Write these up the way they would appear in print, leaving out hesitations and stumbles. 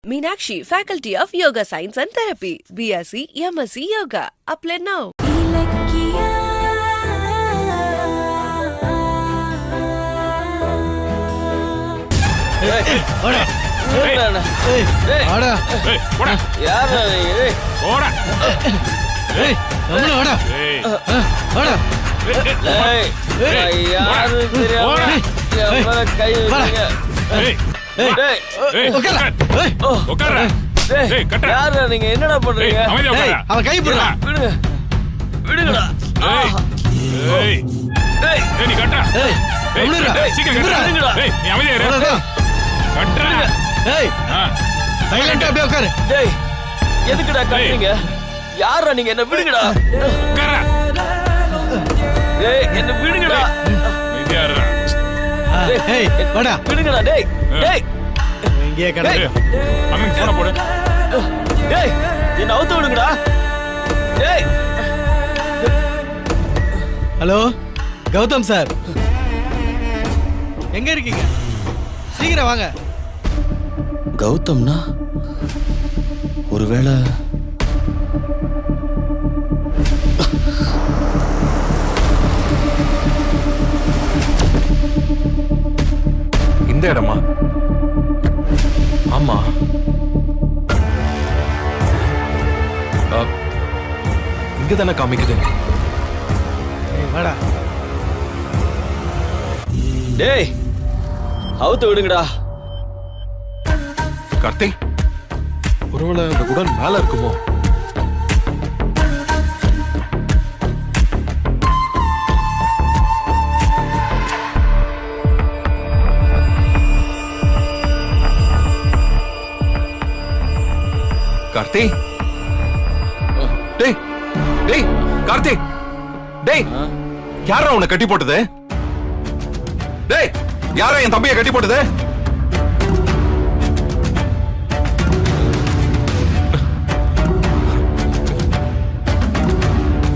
Meenakshi, Faculty of Yoga Science and Therapy, BSc, MSc Yoga. Apply now. நீங்க என்னடா பண்றீங்க? அவன் கை போடுறா. விடுங்க விடுங்கடா. நீ கட்டா. சீக்கிரம் நீ அமைதியா இரு. கட்டா. ஏய் சைலண்டா அப்படியே உட்காரு. டேய் எதுக்குடா கட்டறீங்க? யாரா நீங்க? என்ன விடுங்கடா. உட்காரா. டேய் என்ன விடுங்கடா. அமைதியா இரு. டேய் வாடா. விடுங்கடா. டேய் டேய் இங்கே கடை. அம்மன் போன போடு. டேய் என்ன அவுத்து விடுங்கடா. டேய் ஹலோ கௌதம் சார், எங்க இருக்கீங்க? சீக்கிரம் வாங்க. கௌதம்னா ஒருவேளை இந்த இடமா? ஆமா, இங்கதானே காமிக்குது. வாடா. டேய் அவுத்து விடுங்கடா. கார்த்தி, ஒருவேளை இந்த குடன் மேல இருக்குமோ? கார்த்தி, டேய் டேய் கார்த்தி, டேய் யாரா உன்னை கட்டி போட்டது? டேய் யாரா என் தம்பியை கட்டி போட்டது?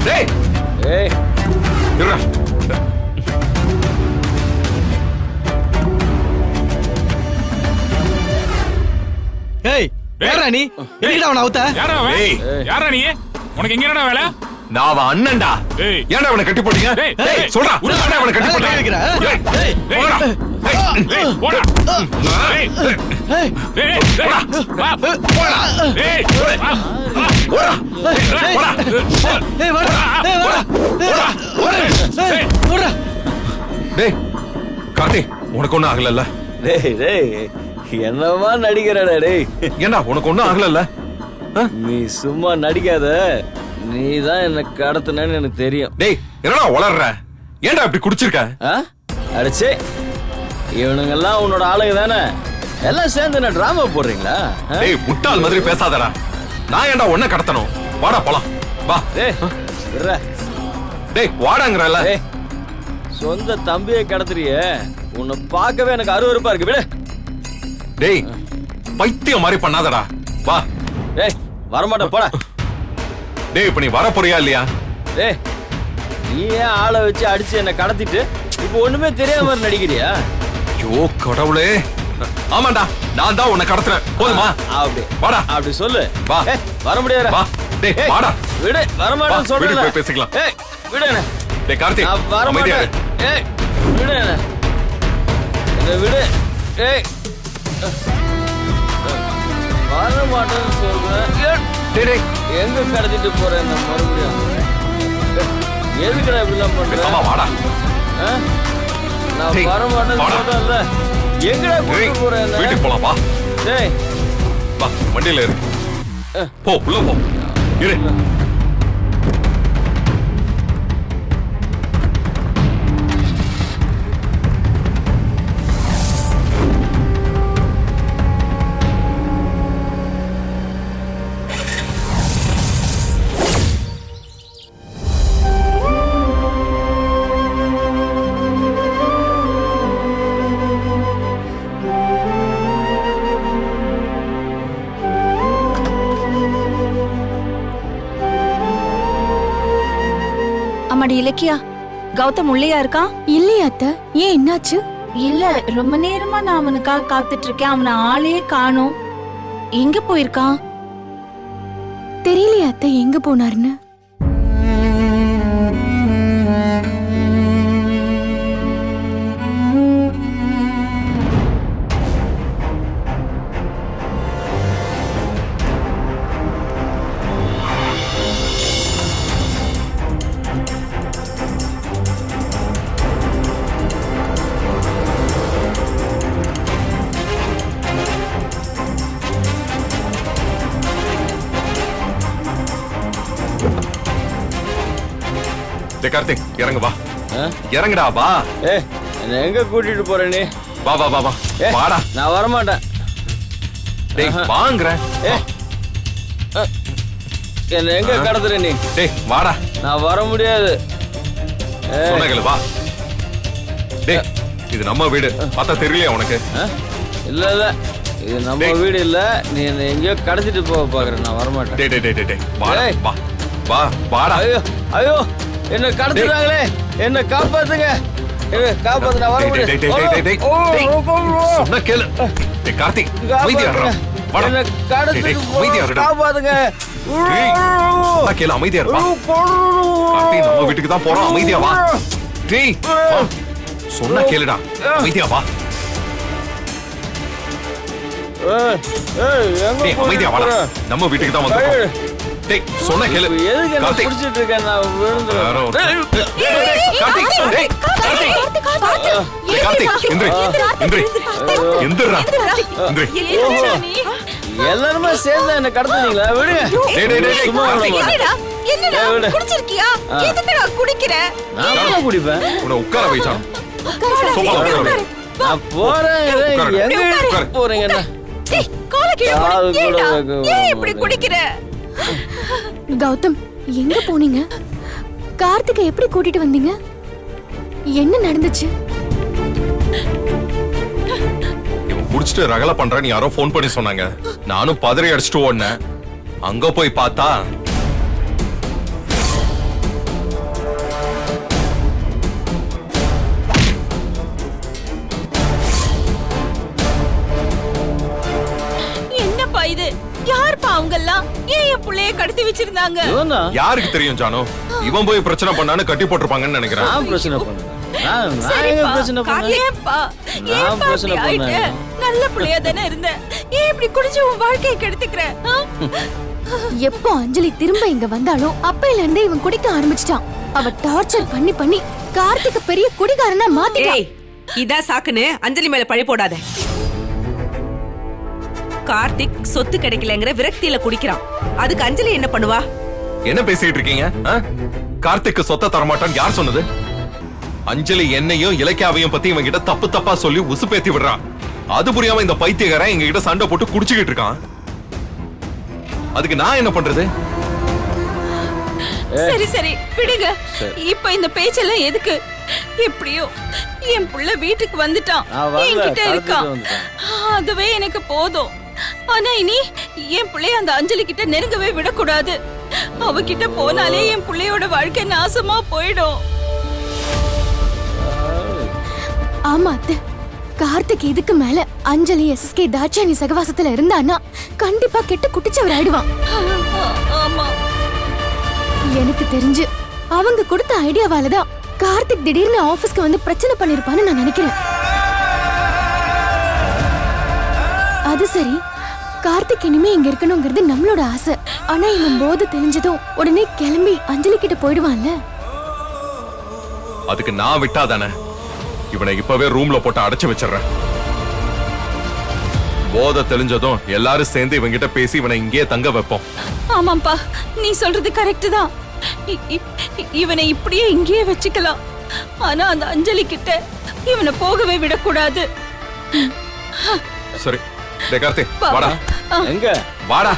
டேய் ஏய் இருடா. ஏய் யாரா நீ? எதுக்குடா அவனை அவுத்த? யாரா அவன்? ஏய் யாரா நீ? உனக்கு எங்க என்னடா வேலை? நான் அவன் அண்ணன்டா. ஏய். ஏன்டா அவனை கட்டி போட்டீங்க? ஏய், ஏய் ஏய், சொல்றா. உள்ள ஏன்டா அவனை கட்டி கை போட்டீங்க? வைக்கிறா? ஏய், ஏய், போடா. ஏய், போடா. ஏய், ஏய் ஏய், போடா. வா. போடா. ஏய், வா. போடா. போடா. ஏய் வாடா. ஏய் வாடா. ஏய் போடா. டேய் கார்த்தி, உனக்கு ஒண்ணும் ஆகலல்ல? டேய் டேய் என்னமா நடிக்கிறடா டேய். ஏன்டா உனக்கு ஒண்ணும் ஆகலல்ல? நீ சும்மா நடிக்காத. நீ தான் என்ன கடத்துனேன்னு எனக்கு தெரியும். டேய் என்னடா உளறற? ஏன்டா இப்படி குடிச்சிருக்க? அடிச்சே இவனுங்கெல்லாம் உன்னோட ஆளுங்க தானே? எல்லாம் சேர்ந்து என்ன டிராமா போடுறீங்களா? டேய் முட்டாள் மாதிரி பேசாதடா. நான் ஏன்டா உன்னை கடத்தணும்? வாடா போலாம். வா. டேய் விட்றா. டேய் வாடாங்கறல. டேய் சொந்த தம்பியை கடத்துறியே, உன்னை பார்க்கவே எனக்கு அருவருப்பா இருக்கு. விடு. டேய் பைத்தியம் மாதிரி பண்ணாதடா. வா. டேய் வரமாட்டேன் போடா. டேய் இப்ப நீ வர போறியா இல்லையா? டேய் நீ ஏன் ஆளை வச்சு அடிச்சு என்ன கடத்திட்டு இப்போ ஒண்ணுமே தெரியாம மாதிரி நடிக்கிறியா? ஐயோ கடவுளே. ஆமாண்டா நான் தான் உன்னை கடத்துறேன். போதுமா? அப்படி வாடா. அப்படி சொல்லு. வா. ஏய், வர முடியாதுடா. வா. டேய் வாடா. விடு. வரமாட்டேன்னு வா, சொல்றேன். வீட்டுக்கு போய் பேசிக்கலாம். ஏய் விடு என்ன. டேய் கார்த்தி நான் வர அமைதியா மாட்டேன். இரு. ஏய் விடு என்ன. என்ன விடு. ஏய் வர மாட்டேன்னு சொல்றேன். டேய் டேய் எங்க கடத்திட்டு போறேன் நான் மறுபடியும்? எதுக்குடா இப்படிலாம் பேசாம பண்றேன்? வாடா. நான் டேய், வர மாட்டேன்னு வாடா. சொல்றேன்ல. எங்கடா டேய், கூட்டிட்டு போறேன் என்ன? வீட்டுக்கு போலாம் வா. டேய் வா வண்டியில இரு. போ உள்ள போ. இரு. அம்மாடி இலக்கியா, கௌதம் உள்ளேயா இருக்கான்? இல்லையா அத்தை, ஏன் என்னாச்சு? இல்ல, ரொம்ப நேரமா நான் அவனுக்காக காத்துட்டு இருக்கேன். அவனை ஆளே காணோம். எங்க போயிருக்கான்? தெரியலையா அத்தை எங்க போனாருன்னு. டேய் கார்த்திக் இறங்கு வா. ஆ? இறங்குடா வா. ஏ என்ன எங்க கூட்டிட்டு போற நீ? வா வா வா வா. ஏ, வாடா. நான் வரமாட்டேன். டேய் வாங்குறேன். ஏ என்ன எங்க கடத்துற நீ? டேய் வாடா. நான் வர முடியாது. சொன்னேன் வா. டேய் இது நம்ம வீடு. பார்த்தா தெரியலையா உனக்கு? ஆ? இல்ல இல்ல இது நம்ம டேய். வீடு இல்ல. நீ என்ன எங்கேயோ கடத்திட்டு போக பாக்குற. நான் வரமாட்டேன். டேய் டேய் டேய் டேய் வாடா. டேய். வா வா வாடா. ஐயோ ஐயோ என்ன கடத்துறாங்களே. என்ன காப்பாத்துங்க. காப்பாத்து. நான் வர டேய் டேய் டேய் டேய் டேய் டேய். சொன்னா கேளு. டேய் கார்த்திக் அமைதியா இருடா. வாடா. என்ன டேய், கடத்திட்டு டேய், அமைதியா இருடா. காப்பாத்துங்க. டேய் சொன்னா கேளு அமைதியா இருடா. கார்த்திக் நம்ம வீட்டுக்கு தான் போறோம். அமைதியா வா. டேய் வா. சொன்னா கேளுடா. அமைதியா வா. டேய் அமைதியா வாடா. நம்ம வீட்டுக்கு தான் வந்திருக்கோம். டேய் சொன்னா கேளு. எதுக்கு என்ன கார்த்திக் புடிச்சிட்டு இருக்க? நான் விழுந்துறேன். யாரோ ஒருத்தன். டேய், டேய், டேய், கார்த்திக் டேய் கார்த்திக். டேய் கார்த்திக் எந்திரி எந்திரி எந்திரா எந்திரி. எல்லாருமே சேர்ந்து என்ன கடத்துனீங்களா? விடுங்க. டேய் டேய் டேய் சும்மா விட கார்த்திக் மாட்டேன். என்னடா விடு. குடிச்சிருக்கியா? எதுக்குடா குடிக்கிற? நான் தான் குடிப்பேன். உன்னை உட்கார வைச்சா. சோஃபால உட்கார வை. நான் போறேன். உட்காரு. எங்க உட்காரு. போறீங்க? என்ன? டேய், காலை கீழே காது போடு. கூட ஏன்டா? வைக்க ஏன் இப்படி குடிக்கிற? கௌதம் எங்க போனீங்க? கார்த்திகை எப்படி கூட்டிட்டு வந்தீங்க? என்ன நடந்துச்சு? இவன் குடிச்சிட்டு ரகலை பண்றான்னு யாரோ ஃபோன் பண்ணி சொன்னாங்க. நானும் பதறி அடிச்சிட்டு ஓடுனேன். அங்க போய் பார்த்தா என்னப்பா இது? யாருப்பா அவங்கெல்லாம்? ஏன் என் புள்ளைய கடத்தி வச்சிருந்தாங்க? இவனா? யாருக்கு தெரியும் ஜானு? இவன் போய் பிரச்சனை பண்ணான்னு கட்டி போட்டிருப்பாங்கன்னு நினைக்கிறேன். நான் பிரச்சனை பண்ணேன். நான் எங்க சரிப்பா. பிரச்சனை பண்ணேன்? ஏன்பா? நான் ஏன்பா பிரச்சனை இப்படி ஆயிட்ட? பண்ணேன். நல்ல புள்ளையா தானே இருந்த. ஏன் இப்படி குடிச்சு உன் வாழ்க்கையை கெடுத்துக்கிற? ஆ? எப்போ அஞ்சலி திரும்ப இங்க வந்தாலோ அப்பையில இருந்தே இவன் குடிக்க ஆரம்பிச்சிட்டான். அவ டார்ச்சர் பண்ணி பண்ணி கார்த்திக பெரிய குடிகாரனா மாத்திட்டான். ஏய் இதான் சாக்குன்னு அஞ்சலி மேல பழி போடாத. கார்த்திக் சொத்து கிடைக்கலங்கிற விரக்தியில குடிக்கிறான். அதுக்கு அஞ்சலி என்ன பண்ணுவா? என்ன பேசிட்டு இருக்கீங்க? ஆ? கார்த்திக்கு சொத்தை தரமாட்டான்னு யார் சொன்னது? அஞ்சலி என்னையும் இலக்கியாவையும் பத்தி இவன் கிட்ட தப்பு தப்பா சொல்லி உசுப்பேத்தி விடுறான். அது புரியாம இந்த பைத்தியக்காரன் எங்க கிட்ட சண்டை போட்டு குடிச்சுக்கிட்டு இருக்கான். அதுக்கு நான் என்ன பண்றது? சரி சரி விடுங்க. இப்ப இந்த பேச்செல்லாம் எதுக்கு? எப்படியோ என் புள்ள வீட்டுக்கு வந்துட்டான். நான் வரல, என்கிட்ட இருக்கான். கடத்திட்டு வந்துட்டான். அதுவே எனக்கு போதும். ஆனா இனி என் பிள்ளைய அந்த அஞ்சலி கிட்ட நெருங்கவே விடக்கூடாது. அவகிட்ட போனாலே என் பிள்ளையோட வாழ்க்கை நாசமா போயிடும். ஆமா அத்தை, கார்த்திக் இதுக்கு மேல அஞ்சலி எஸ்எஸ்கே தாட்சாணி சகவாசத்துல இருந்தான்னா கண்டிப்பா கெட்டு குட்டிச்சவர் ஆயிடுவான். ஆமா எனக்கு தெரிஞ்சு அவங்க கொடுத்த ஐடியாவாலதான் கார்த்திக் திடீர்னு ஆபீஸ்க்கு வந்து பிரச்சனை பண்ணிருப்பான்னு நான் நினைக்கிறேன். அது சரி, கார்த்திக் இனிமே இங்க இருக்கணுங்கிறது நம்மளோட ஆசை. ஆனா இவன் போது தெரிஞ்சதும் உடனே கிளம்பி அஞ்சலி கிட்ட போயிடுவான்ல. அதுக்கு நான் விட்டாதானே? இவனை இப்பவே ரூம்ல போட்டு அடைச்சு வச்சிடறேன். போதை தெளிஞ்சதும் எல்லாரும் சேர்ந்து இவங்கிட்ட பேசி இவனை இங்கேயே தங்க வைப்போம். ஆமாப்பா, நீ சொல்றது கரெக்ட் தான். இவனை இப்படியே இங்கேயே வச்சுக்கலாம். ஆனா அந்த அஞ்சலி கிட்ட இவனை போகவே விடக்கூடாது. சரி டேய் கார்த்தி வாடா. எங்க? வாடா.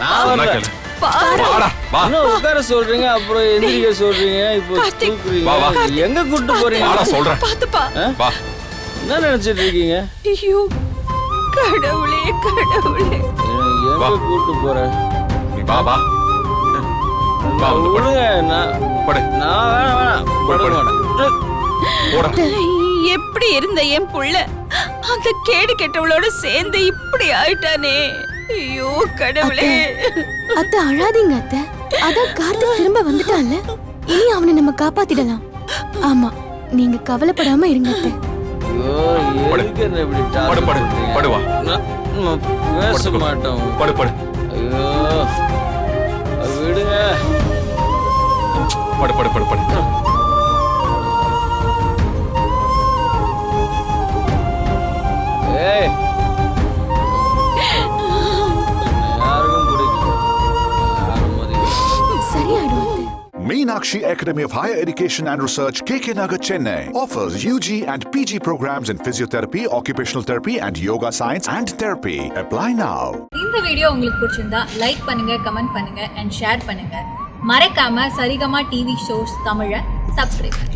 நான் சொன்னா வரல. கேளு. வாடா வா. இன்னும் உட்கார சொல்றீங்க, அப்புறம் எந்திரிக்க சொல்றீங்க. இப்போ கார்த்திக், வா, வா. தூக்குறீங்க. எங்க கூட்டு போறீங்க? வாடா சொல்றேன். பாத்துப்பா. வா. என்ன நினைச்சிட்டு இருக்கீங்க? ஐயோ கடவுளே கடவுளே. வா. எங்க கூட்டு போற? நீ வா வா. வா வந்து படு. விடுங்க. நான் படு. வேணாம். படு, படு. போடா. எப்படி இருந்த என் புள்ள அந்த கேடு கெட்டவளோட சேர்ந்து இப்படி ஆயிட்டானே. ஐயோ கடவுளே. அத்தை அழாதீங்க அத்தை. அதான் கார்த்திக் திரும்ப வந்துட்டான்ல, இனி அவனை நம்ம காப்பாத்திடலாம். ஆமா, நீங்க கவலைப்படாம இருங்க அத்தை. ஐயோ, எதுக்கு என்ன இப்படி படு படு torture படு வா பண்றீங்க? நான் பேச மாட்டோம். படு படு ஐயோ, விடுங்க. படு படு படு படு ஏய், யாருக்கும் பிடிக்கல, யாரும் மதிக்கல. சரியாயிடும் அத்தை. Meenakshi Academy of Higher Education and Research, KK Nagar, Chennai offers UG and PG programs in physiotherapy, occupational therapy and yoga science and therapy. Apply now. இந்த வீடியோ உங்களுக்கு பிடிச்சிருந்தா லைக் பண்ணுங்க, கமெண்ட் பண்ணுங்க அண்ட் ஷேர் பண்ணுங்க. மறக்காம Saregama TV shows தமிழை subscribe பண்ணுங்க.